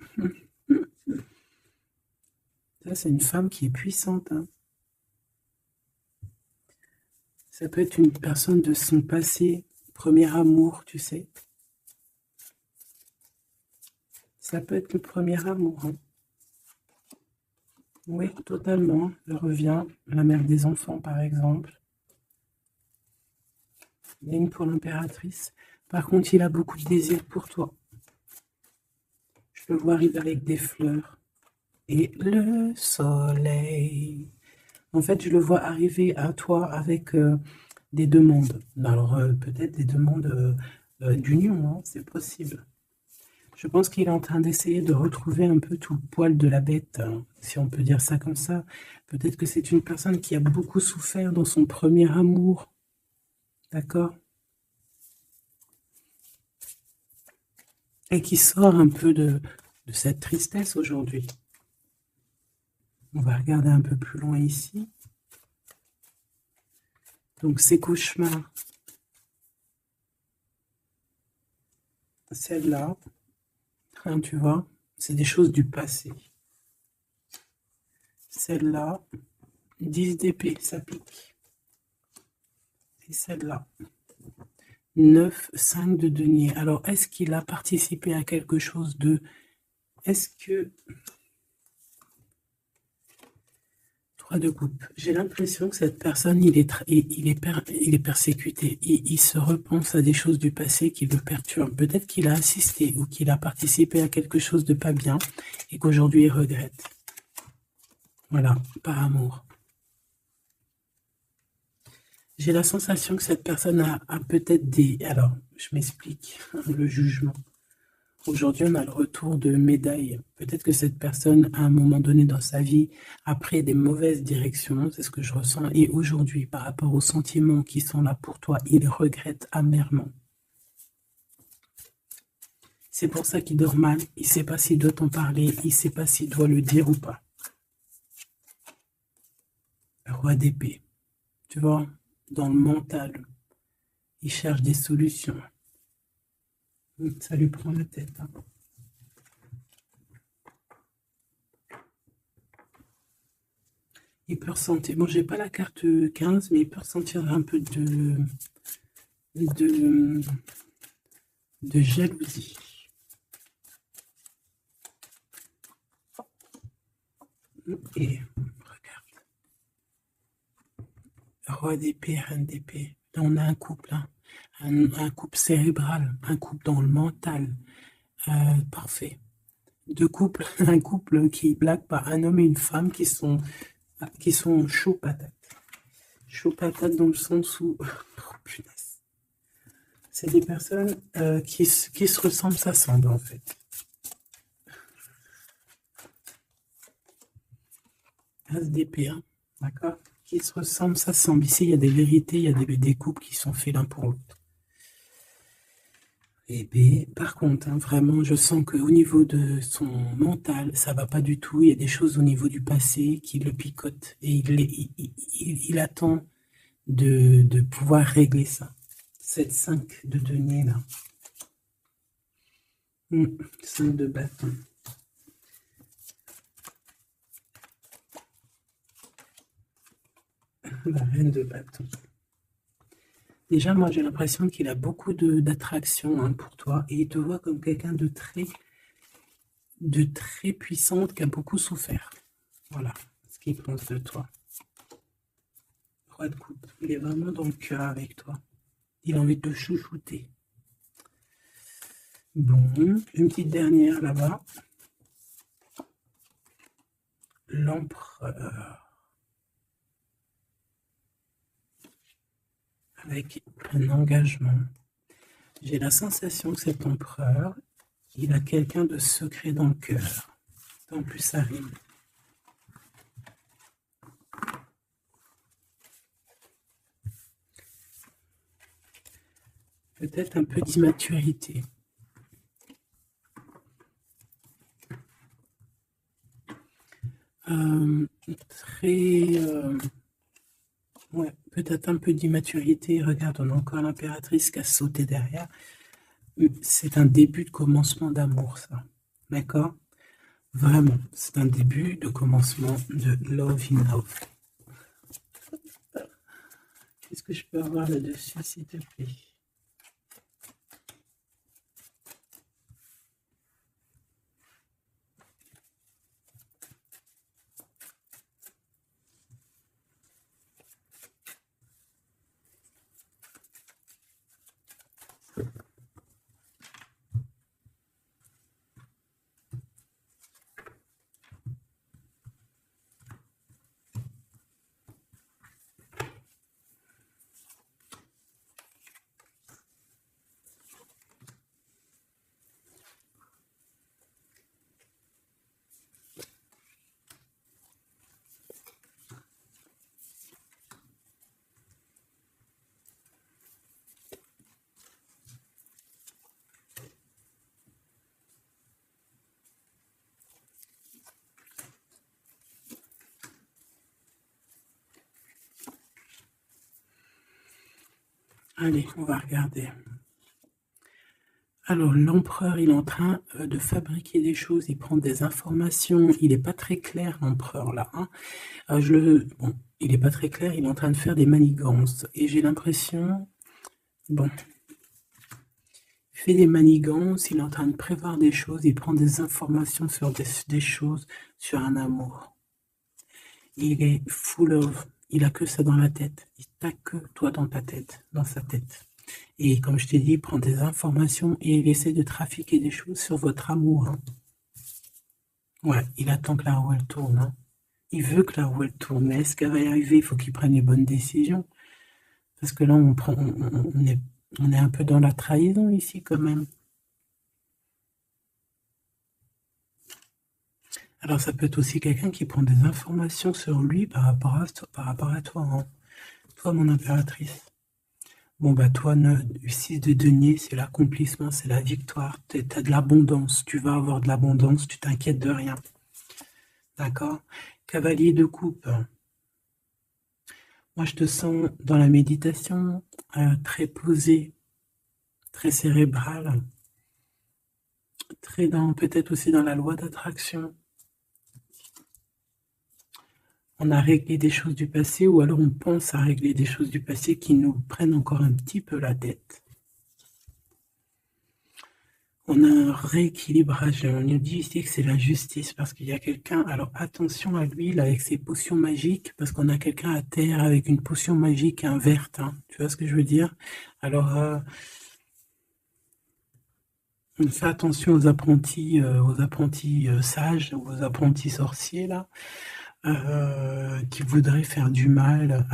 Ça, c'est une femme qui est puissante. Hein. Ça peut être une personne de son passé, premier amour, tu sais. Ça peut être le premier amour. Hein. Oui, totalement. Elle revient. La mère des enfants, par exemple. Il y a une pour l'impératrice. Par contre, il a beaucoup de désir pour toi. Je le vois arriver avec des fleurs. Et le soleil. En fait, je le vois arriver à toi avec des demandes. Alors, peut-être des demandes d'union, hein, c'est possible. Je pense qu'il est en train d'essayer de retrouver un peu tout le poil de la bête, hein, si on peut dire ça comme ça. Peut-être que c'est une personne qui a beaucoup souffert dans son premier amour. D'accord? Et qui sort un peu de cette tristesse aujourd'hui. On va regarder un peu plus loin ici. Donc, ces cauchemars. Celle-là, hein, tu vois, c'est des choses du passé. Celle-là, 10 d'épée, ça pique. Et celle-là, 9, 5 de denier. Alors, est-ce qu'il a participé à quelque chose de... Est-ce que... 3 de coupe. J'ai l'impression que cette personne, il est persécuté. Il se repense à des choses du passé qui le perturbent. Peut-être qu'il a assisté ou qu'il a participé à quelque chose de pas bien et qu'aujourd'hui il regrette. Voilà, par amour. J'ai la sensation que cette personne a peut-être des... Alors, je m'explique, le jugement. Aujourd'hui, on a le retour de médaille. Peut-être que cette personne, à un moment donné dans sa vie, a pris des mauvaises directions, c'est ce que je ressens. Et aujourd'hui, par rapport aux sentiments qui sont là pour toi, il regrette amèrement. C'est pour ça qu'il dort mal. Il ne sait pas s'il doit t'en parler. Il ne sait pas s'il doit le dire ou pas. Roi d'épée. Tu vois, dans le mental, il cherche des solutions. Ça lui prend la tête. Hein. Il peut ressentir, bon, j'ai pas la carte 15, mais il peut ressentir un peu de jalousie. Et regarde. Roi d'épée, reine d'épée. Là, on a un couple, hein. Un couple cérébral, un couple dans le mental. Parfait. Deux couples, un couple qui blague pas, un homme et une femme qui sont chauds patates. Chauds patates dans le sens où... Oh, punaise. C'est des personnes qui se ressemblent, s'assemblent en fait. As d'épée, hein, d'accord? Qui se ressemblent, s'assemblent. Ici, il y a des vérités, il y a des couples qui sont faits l'un pour l'autre. Et bien, par contre, hein, vraiment, je sens qu'au niveau de son mental, ça va pas du tout. Il y a des choses au niveau du passé qui le picotent. Et il attend de pouvoir régler ça. Cette 5 de denier, là. 5 de bâton. La reine de bâton. Déjà, moi, j'ai l'impression qu'il a beaucoup d'attraction hein, pour toi. Et il te voit comme quelqu'un de très puissante qui a beaucoup souffert. Voilà ce qu'il pense de toi. Roi de coupe. Il est vraiment dans le cœur avec toi. Il a envie de te chouchouter. Bon, une petite dernière là-bas. L'empereur. avec un engagement. J'ai la sensation que cet empereur, il a quelqu'un de secret dans le cœur. En plus, ça rime. Peut-être un peu d'immaturité. Ouais, peut-être un peu d'immaturité. Regarde, on a encore l'impératrice qui a sauté derrière. C'est un début de commencement d'amour, ça. D'accord? Vraiment, c'est un début de commencement de love in love. Qu'est-ce que je peux avoir là-dessus, s'il te plaît? Allez, on va regarder. Alors, l'empereur, il est en train de fabriquer des choses, il prend des informations, il n'est pas très clair, l'empereur, là. Hein. Bon, il n'est pas très clair, il est en train de faire des manigances. Et j'ai l'impression, bon, il fait des manigances, il est en train de prévoir des choses, il prend des informations sur des choses, sur un amour. Il est full of, il a que ça dans la tête, il t'a que toi dans ta tête, dans sa tête. Et comme je t'ai dit, il prend des informations et il essaie de trafiquer des choses sur votre amour. Hein. Ouais, il attend que la roue elle tourne. Hein. Il veut que la roue elle tourne. Mais est-ce qu'elle va y arriver? Il faut qu'il prenne les bonnes décisions. Parce que là, on est un peu dans la trahison ici quand même. Alors ça peut être aussi quelqu'un qui prend des informations sur lui par rapport à toi. Hein. Toi, mon impératrice. Bon, bah toi, 6 de denier, c'est l'accomplissement, c'est la victoire. Tu as de l'abondance, tu vas avoir de l'abondance, tu t'inquiètes de rien. D'accord? Cavalier de coupe. Moi, je te sens dans la méditation, très posé, très cérébral, très peut-être aussi dans la loi d'attraction. On a réglé des choses du passé ou alors on pense à régler des choses du passé qui nous prennent encore un petit peu la tête. On a un rééquilibrage. On nous dit ici que c'est la justice parce qu'il y a quelqu'un. Alors attention à lui là, avec ses potions magiques parce qu'on a quelqu'un à terre avec une potion magique verte. Hein. Tu vois ce que je veux dire? Alors on fait attention aux apprentis sages, aux apprentis sorciers là. Qui voudraient faire du mal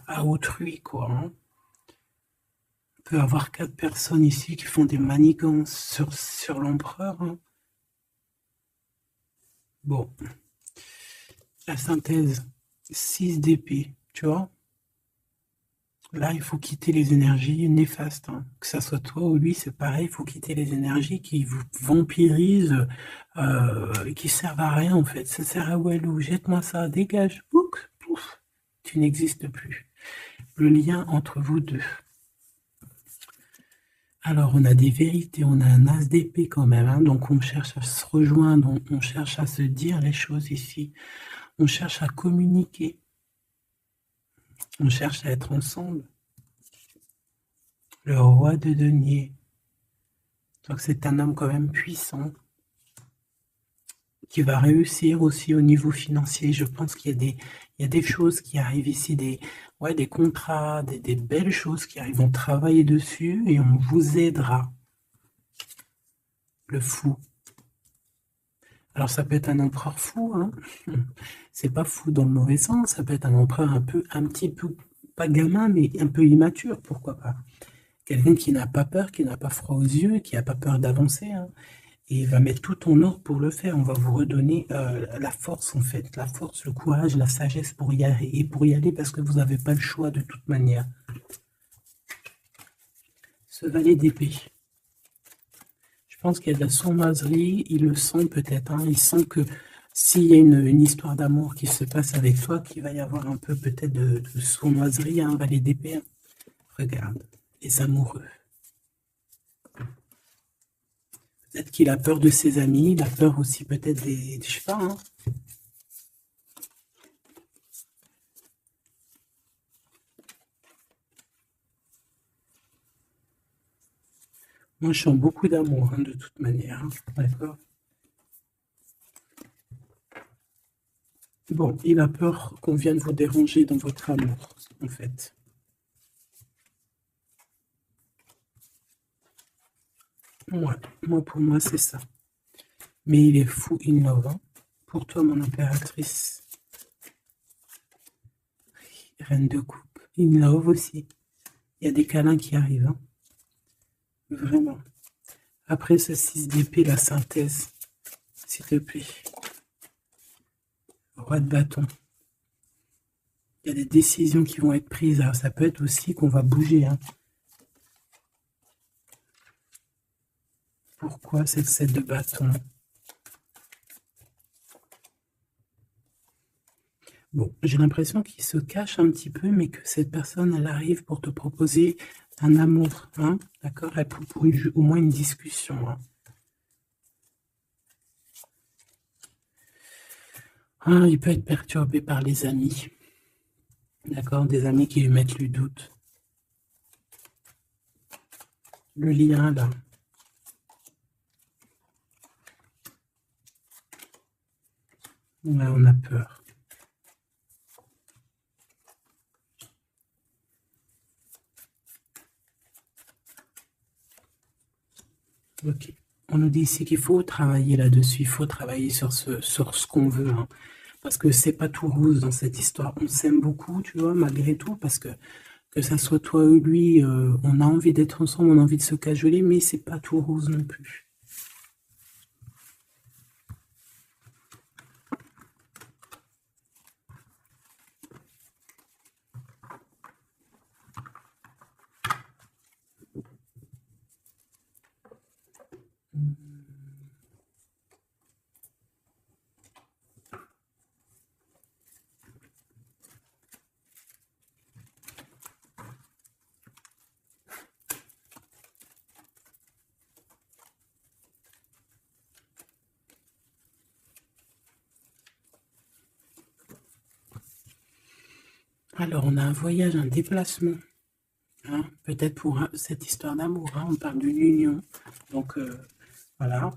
à autrui, quoi. Hein. On peut avoir 4 personnes ici qui font des manigances sur l'empereur. Hein. Bon. La synthèse, 6 d'épée, tu vois. Là, il faut quitter les énergies néfastes. Hein. Que ça soit toi ou lui, c'est pareil, il faut quitter les énergies qui vous vampirisent, qui servent à rien en fait. Ça sert à Walou, jette-moi ça, dégage, pouf, pouf, tu n'existes plus. Le lien entre vous deux. Alors, on a des vérités, on a un as d'épée quand même, hein, donc on cherche à se rejoindre, on cherche à se dire les choses ici, on cherche à communiquer, on cherche à être ensemble. Le roi de denier, donc c'est un homme quand même puissant, qui va réussir aussi au niveau financier. Je pense qu'il y a des choses qui arrivent ici, des contrats, des belles choses qui arrivent. On travaille dessus et on vous aidera. Le fou. Alors ça peut être un empereur fou, hein. C'est pas fou dans le mauvais sens, ça peut être un empereur un petit peu pas gamin, mais un peu immature, pourquoi pas. Quelqu'un qui n'a pas peur, qui n'a pas froid aux yeux, qui n'a pas peur d'avancer, hein, et il va mettre tout en ordre pour le faire. On va vous redonner la force, en fait, la force, le courage, la sagesse pour y aller, et pour y aller parce que vous n'avez pas le choix de toute manière. Ce valet d'épée. Je pense qu'il y a de la sournoiserie, il le sent peut-être, hein, il sent que s'il y a une histoire d'amour qui se passe avec toi, qu'il va y avoir un peu peut-être de sournoiserie, un valet d'épée. Regarde, les amoureux. Peut-être qu'il a peur de ses amis, il a peur aussi peut-être des je sais pas, hein. Moi, je sens beaucoup d'amour, hein, de toute manière, hein, d'accord? Bon, il a peur qu'on vienne vous déranger dans votre amour, en fait. Ouais, moi, pour moi, c'est ça. Mais il est fou in love, hein. Pour toi, mon impératrice. Reine de coupe. In love aussi. Il y a des câlins qui arrivent, hein. Vraiment. Après ce 6 d'épée, la synthèse, s'il te plaît. Roi de bâton. Il y a des décisions qui vont être prises. Alors, ça peut être aussi qu'on va bouger, hein. Pourquoi cette 7 de bâton? Bon, j'ai l'impression qu'il se cache un petit peu, mais que cette personne, elle arrive pour te proposer un amour, hein, d'accord? Pour au moins une discussion, hein. Ah, il peut être perturbé par les amis, d'accord? Des amis qui lui mettent le doute. Le lien, là. Ouais, on a peur. Ok. On nous dit ici qu'il faut travailler là-dessus, il faut travailler sur ce qu'on veut, hein. Parce que c'est pas tout rose dans cette histoire. On s'aime beaucoup, tu vois, malgré tout, parce que ça soit toi ou lui, on a envie d'être ensemble, on a envie de se cajoler, mais c'est pas tout rose non plus. Alors, on a un voyage, un déplacement, hein, peut-être pour cette histoire d'amour, hein, on parle d'une union. Donc, voilà.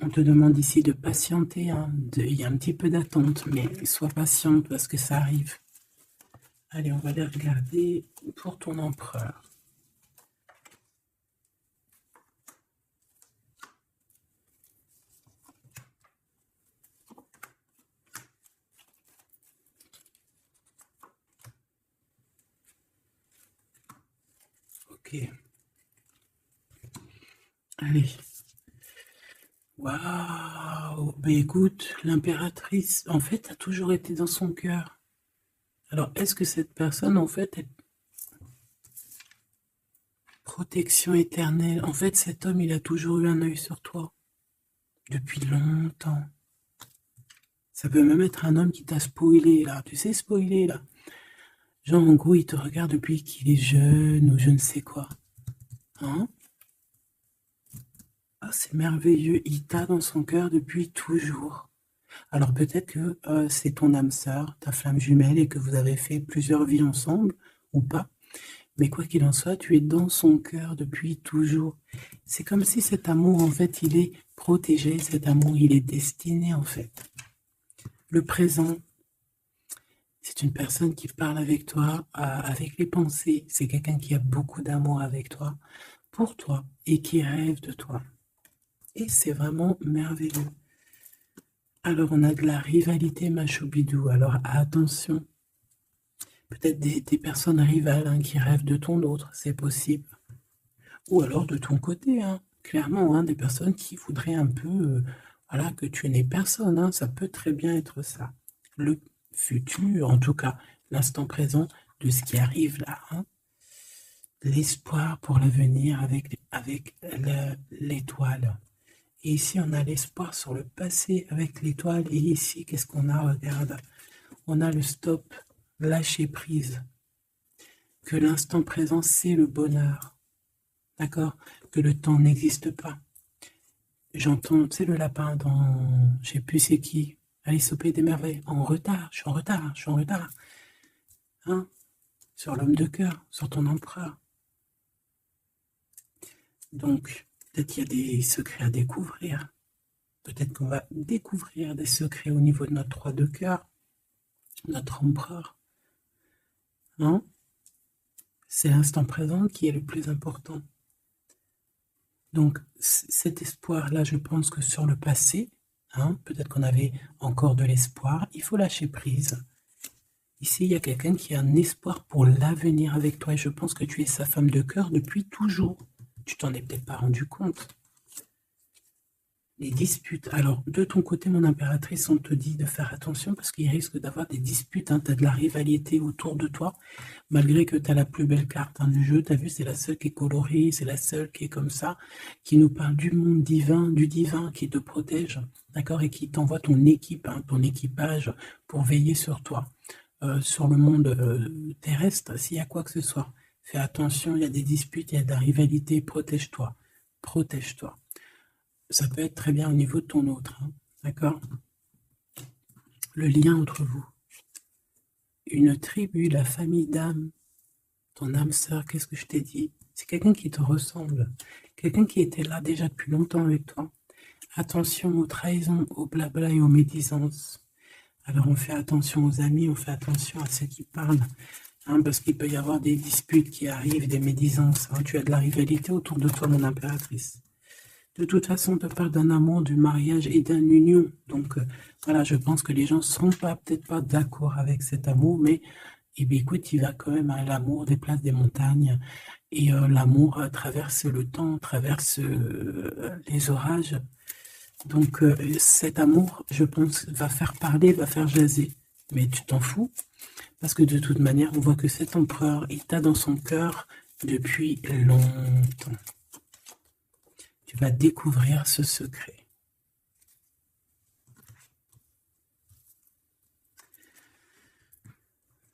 On te demande ici de patienter, hein, il y a un petit peu d'attente, mais sois patiente parce que ça arrive. Allez, on va aller regarder pour ton empereur. Ok. Allez. Waouh! Ben écoute, l'impératrice, en fait, a toujours été dans son cœur. Alors, est-ce que cette personne, en fait, est protection éternelle? En fait, cet homme, il a toujours eu un œil sur toi. Depuis longtemps. Ça peut même être un homme qui t'a spoilé, là. Tu sais, spoilé, là. Genre, en gros, il te regarde depuis qu'il est jeune ou je ne sais quoi. Hein? Ah, c'est merveilleux. Il t'a dans son cœur depuis toujours. Alors peut-être que c'est ton âme sœur, ta flamme jumelle, et que vous avez fait plusieurs vies ensemble, ou pas. Mais quoi qu'il en soit, tu es dans son cœur depuis toujours. C'est comme si cet amour, en fait, il est protégé, cet amour, il est destiné, en fait. Le présent, c'est une personne qui parle avec toi, avec les pensées. C'est quelqu'un qui a beaucoup d'amour avec toi, pour toi, et qui rêve de toi. Et c'est vraiment merveilleux. Alors, on a de la rivalité, Machoubidou. Alors, attention. Peut-être des personnes rivales hein, qui rêvent de ton autre, c'est possible. Ou alors de ton côté, hein, clairement, hein, des personnes qui voudraient un peu voilà, que tu n'aies personne. Hein, ça peut très bien être ça. Le futur, en tout cas, l'instant présent de ce qui arrive là. Hein, l'espoir pour l'avenir avec l'étoile. Et ici, on a l'espoir sur le passé avec l'étoile. Et ici, qu'est-ce qu'on a? Regarde, on a le stop, lâcher prise. Que l'instant présent, c'est le bonheur. D'accord? Que le temps n'existe pas. J'entends, tu sais, le lapin dans, je sais plus c'est qui, Alice au Pays des Merveilles. En retard, je suis en retard, je suis en retard. Hein? Sur l'homme de cœur, sur ton empereur. Donc, peut-être qu'il y a des secrets à découvrir. Peut-être qu'on va découvrir des secrets au niveau de notre roi de cœur, notre empereur. Hein? C'est l'instant présent qui est le plus important. Donc, cet espoir-là, je pense que sur le passé, hein, peut-être qu'on avait encore de l'espoir, il faut lâcher prise. Ici, il y a quelqu'un qui a un espoir pour l'avenir avec toi et je pense que tu es sa femme de cœur depuis toujours. Tu t'en es peut-être pas rendu compte. Les disputes. Alors, de ton côté, mon impératrice, on te dit de faire attention parce qu'il risque d'avoir des disputes. Hein. Tu as de la rivalité autour de toi, malgré que tu as la plus belle carte hein, du jeu. Tu as vu, c'est la seule qui est colorée, c'est la seule qui est comme ça, qui nous parle du monde divin, du divin qui te protège, d'accord, et qui t'envoie ton équipe, hein, ton équipage pour veiller sur toi, sur le monde terrestre, s'il y a quoi que ce soit. Fais attention, il y a des disputes, il y a de la rivalité, protège-toi, protège-toi. Ça peut être très bien au niveau de ton autre, hein, d'accord? Le lien entre vous. Une tribu, la famille d'âme, ton âme sœur, qu'est-ce que je t'ai dit? C'est quelqu'un qui te ressemble, quelqu'un qui était là déjà depuis longtemps avec toi. Attention aux trahisons, aux blabla et aux médisances. Alors on fait attention aux amis, on fait attention à ceux qui parlent, hein, parce qu'il peut y avoir des disputes qui arrivent, des médisances. Hein. Tu as de la rivalité autour de toi, mon impératrice. De toute façon, on te parle d'un amour, du mariage et d'une union. Donc, voilà, je pense que les gens ne seront peut-être pas d'accord avec cet amour, mais eh bien, écoute, il va quand même à l'amour déplace des montagnes. Et l'amour traverse le temps, traverse les orages. Donc, cet amour, je pense, va faire parler, va faire jaser. Mais tu t'en fous, parce que de toute manière, on voit que cet empereur, il t'a dans son cœur depuis longtemps. Tu vas découvrir ce secret.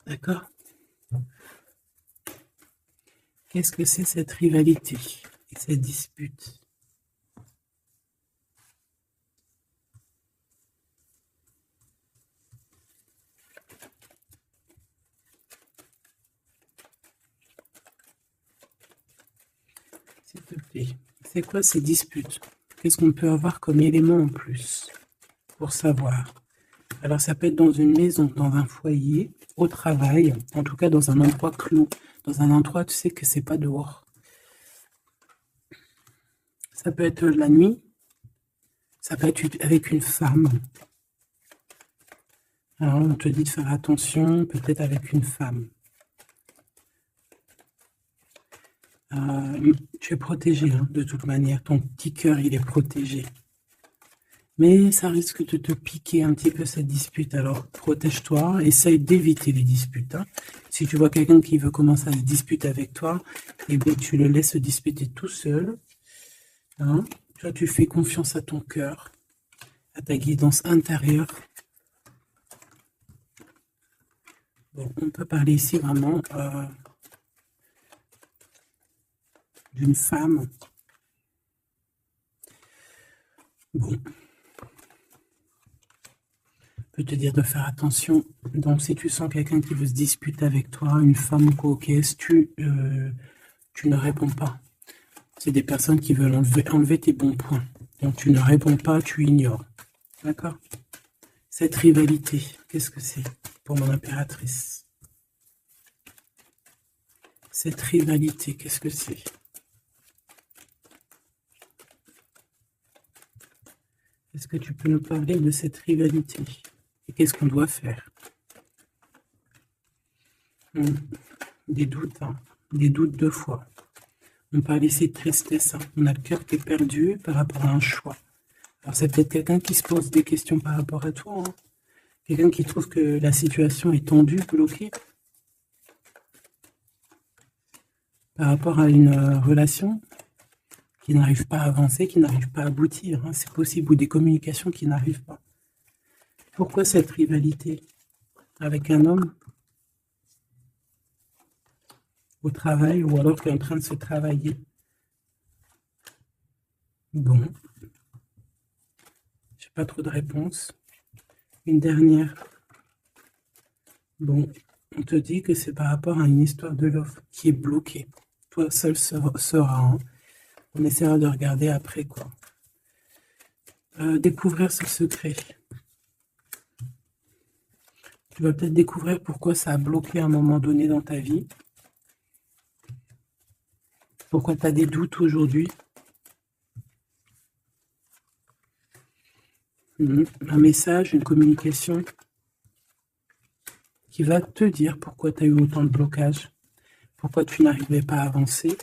D'accord? Qu'est-ce que c'est cette rivalité et cette dispute? S'il te plaît. C'est quoi ces disputes? Qu'est-ce qu'on peut avoir comme élément en plus pour savoir? Alors ça peut être dans une maison, dans un foyer, au travail, en tout cas dans un endroit clos, dans un endroit tu sais que c'est pas dehors. Ça peut être la nuit, ça peut être avec une femme. Alors on te dit de faire attention, peut-être avec une femme. Tu es protégé, hein, de toute manière, ton petit cœur il est protégé. Mais ça risque de te piquer un petit peu cette dispute, alors protège-toi, essaye d'éviter les disputes. Hein. Si tu vois quelqu'un qui veut commencer à se disputer avec toi, eh bien, tu le laisses se disputer tout seul. Hein. Toi, tu fais confiance à ton cœur, à ta guidance intérieure. Bon, on peut parler ici vraiment d'une femme. Bon. Peut te dire de faire attention. Donc, si tu sens quelqu'un qui veut se disputer avec toi, une femme coquette, tu ne réponds pas. C'est des personnes qui veulent enlever tes bons points. Donc, tu ne réponds pas, tu ignores. D'accord? Cette rivalité, qu'est-ce que c'est pour mon impératrice? Cette rivalité, qu'est-ce que c'est? Est-ce que tu peux nous parler de cette rivalité? Et qu'est-ce qu'on doit faire? Des doutes, hein. Des doutes 2 fois. On parle ici de tristesse, hein. On a le cœur qui est perdu par rapport à un choix. Alors c'est peut-être quelqu'un qui se pose des questions par rapport à toi, hein. Quelqu'un qui trouve que la situation est tendue, bloquée, par rapport à une relation qui n'arrive pas à avancer, qui n'arrive pas à aboutir, hein. C'est possible, ou des communications qui n'arrivent pas. Pourquoi cette rivalité avec un homme au travail, ou alors qui est en train de se travailler? Bon, j'ai pas trop de réponses. Une dernière. Bon, on te dit que c'est par rapport à une histoire de love qui est bloquée. Toi seul sera, hein. On essaiera de regarder après, quoi. Découvrir ce secret. Tu vas peut-être découvrir pourquoi ça a bloqué à un moment donné dans ta vie. Pourquoi tu as des doutes aujourd'hui. Un message, une communication qui va te dire pourquoi tu as eu autant de blocages, pourquoi tu n'arrivais pas à avancer.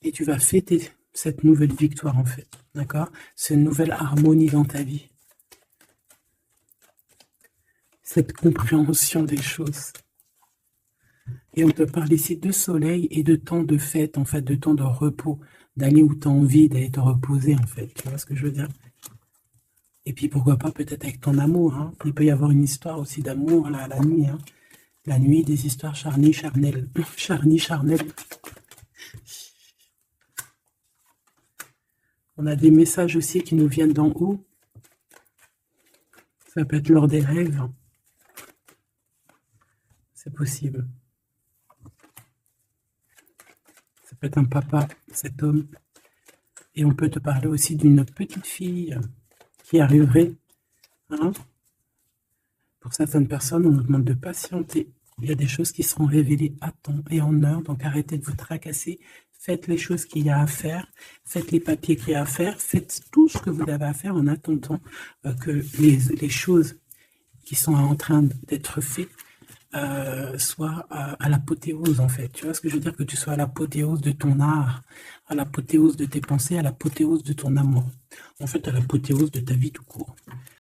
Et tu vas fêter cette nouvelle victoire, en fait. D'accord? Cette nouvelle harmonie dans ta vie. Cette compréhension des choses. Et on te parle ici de soleil et de temps de fête, en fait, de temps de repos, d'aller où tu as envie, d'aller te reposer, en fait. Tu vois ce que je veux dire? Et puis, pourquoi pas, peut-être avec ton amour, hein. Il peut y avoir une histoire aussi d'amour, là, la nuit, hein. La nuit, des histoires charnies, charnelles. Charnies, charnelles. On a des messages aussi qui nous viennent d'en haut. Ça peut être lors des rêves. C'est possible. Ça peut être un papa, cet homme. Et on peut te parler aussi d'une petite fille qui arriverait. Hein? Pour certaines personnes, on nous demande de patienter. Il y a des choses qui seront révélées à temps et en heure. Donc arrêtez de vous tracasser. Faites les choses qu'il y a à faire. Faites les papiers qu'il y a à faire. Faites tout ce que vous avez à faire en attendant que les choses qui sont en train d'être faites soient à l'apothéose, en fait. Tu vois ce que je veux dire? Que tu sois à l'apothéose de ton art, à l'apothéose de tes pensées, à l'apothéose de ton amour. En fait, à l'apothéose de ta vie tout court.